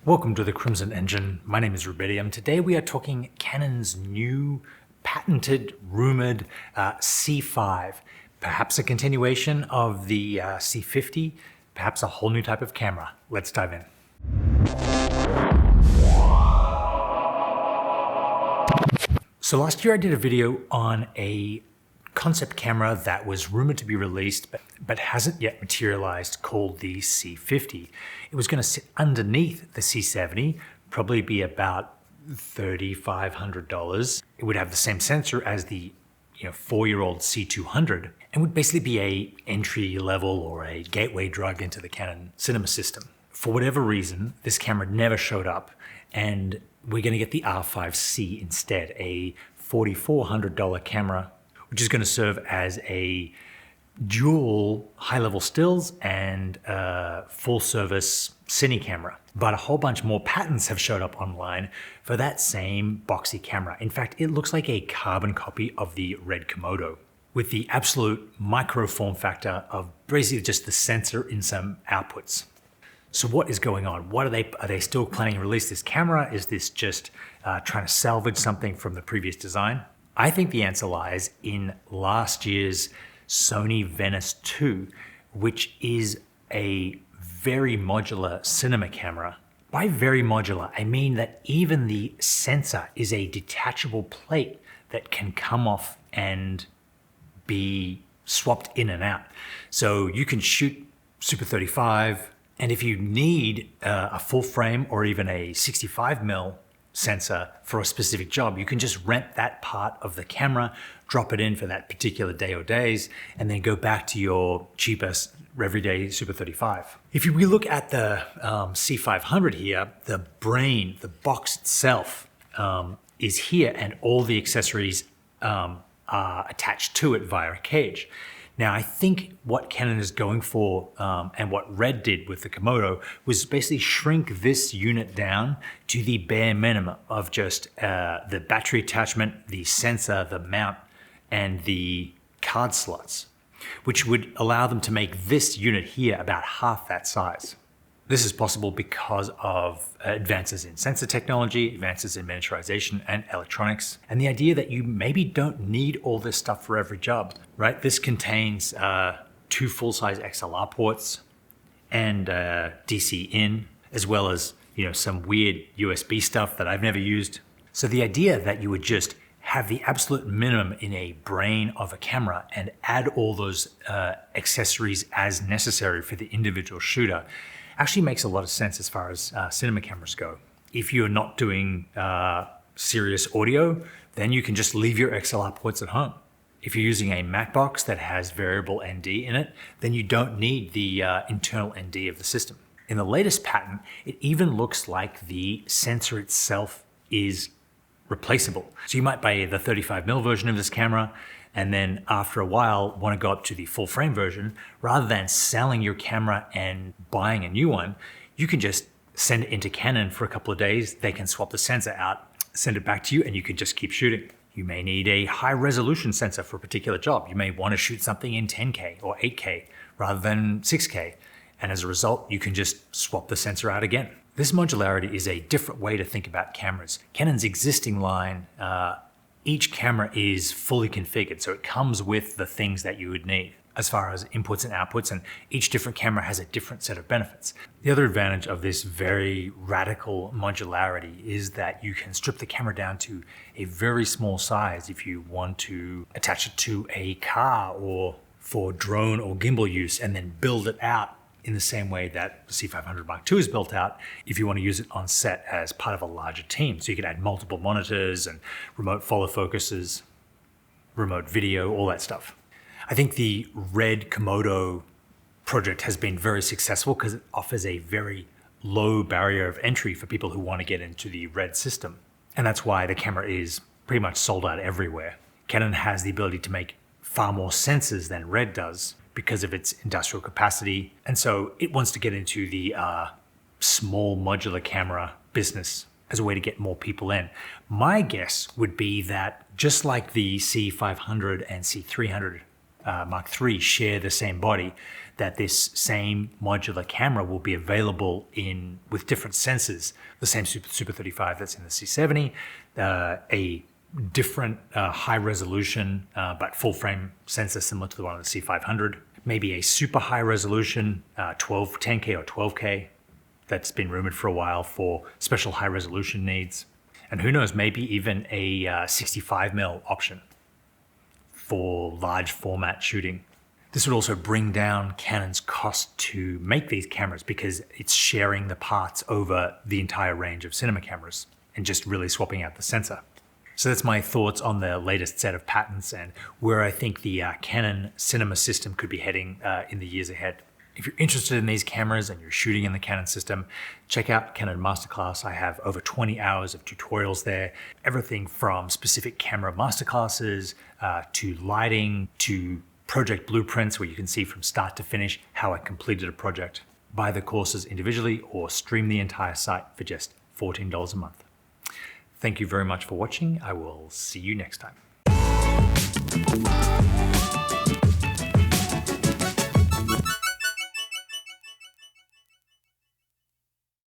Welcome to the Crimson Engine. My name is 𝙁𝙆𝙉. Today we are talking Canon's new patented, rumored C5. Perhaps a continuation of the C50, perhaps a whole new type of camera. Let's dive in. So last year I did a video on a concept camera that was rumored to be released but hasn't yet materialized, called the C50. It was going to sit underneath the C70, probably be about $3,500. It would have the same sensor as the 4-year-old C200 and would basically be a entry level or a gateway drug into the Canon cinema system. For whatever reason, this camera never showed up, and we're going to get the R5C instead, a $4,400 camera, which is going to serve as a dual high-level stills and full-service cine camera. But a whole bunch more patents have showed up online for that same boxy camera. In fact, it looks like a carbon copy of the red Komodo, with the absolute micro form factor of basically just the sensor in some outputs. So what is going on? Are they still planning to release this camera? Is this just trying to salvage something from the previous design? I think the answer lies in last year's Sony Venice 2, which is a very modular cinema camera. By very modular, I mean that even the sensor is a detachable plate that can come off and be swapped in and out. So you can shoot Super 35, and if you need a full frame or even a 65mm sensor for a specific job, you can just rent that part of the camera, drop it in for that particular day or days, and then go back to your cheapest everyday Super 35. If we look at the C500 here, the brain, the box itself is here, and all the accessories are attached to it via a cage. Now, I think what Canon is going for, and what Red did with the Komodo, was basically shrink this unit down to the bare minimum of just the battery attachment, the sensor, the mount, and the card slots, which would allow them to make this unit here about half that size. This is possible because of advances in sensor technology, advances in miniaturization and electronics, and the idea that you maybe don't need all this stuff for every job, right? This contains 2 full-size XLR ports and DC in, as well as some weird USB stuff that I've never used. So the idea that you would just have the absolute minimum in a brain of a camera and add all those accessories as necessary for the individual shooter actually makes a lot of sense as far as cinema cameras go. If you're not doing serious audio, then you can just leave your XLR ports at home. If you're using a matte box that has variable ND in it, then you don't need the internal ND of the system. In the latest patent, it even looks like the sensor itself is replaceable. So you might buy the 35mm version of this camera, and then after a while want to go up to the full frame version. Rather than selling your camera and buying a new one, you can just send it into Canon for a couple of days. They can swap the sensor out, send it back to you, and you can just keep shooting. You may need a high resolution sensor for a particular job. You may want to shoot something in 10K or 8K rather than 6K. And as a result, you can just swap the sensor out again. This modularity is a different way to think about cameras. Canon's existing line, each camera is fully configured, so it comes with the things that you would need as far as inputs and outputs, and each different camera has a different set of benefits. The other advantage of this very radical modularity is that you can strip the camera down to a very small size if you want to attach it to a car or for drone or gimbal use, and then build it out in the same way that the C500 Mark II is built out if you want to use it on set as part of a larger team. So you can add multiple monitors and remote follow focuses, remote video, all that stuff. I think the Red Komodo project has been very successful because it offers a very low barrier of entry for people who want to get into the Red system. And that's why the camera is pretty much sold out everywhere. Canon has the ability to make far more sensors than Red does because of its industrial capacity. And so it wants to get into the small modular camera business as a way to get more people in. My guess would be that just like the C500 and C300 Mark III share the same body, that this same modular camera will be available with different sensors. The same Super 35 that's in the C70, a different high resolution but full frame sensor similar to the one on the C500, maybe a super high resolution 10K or 12K that's been rumored for a while for special high resolution needs. And who knows, maybe even a 65mm option for large format shooting. This would also bring down Canon's cost to make these cameras because it's sharing the parts over the entire range of cinema cameras and just really swapping out the sensor. So that's my thoughts on the latest set of patents and where I think the Canon cinema system could be heading in the years ahead. If you're interested in these cameras and you're shooting in the Canon system, check out Canon Masterclass. I have over 20 hours of tutorials there. Everything from specific camera masterclasses to lighting to project blueprints where you can see from start to finish how I completed a project. Buy the courses individually or stream the entire site for just $14 a month. Thank you very much for watching. I will see you next time.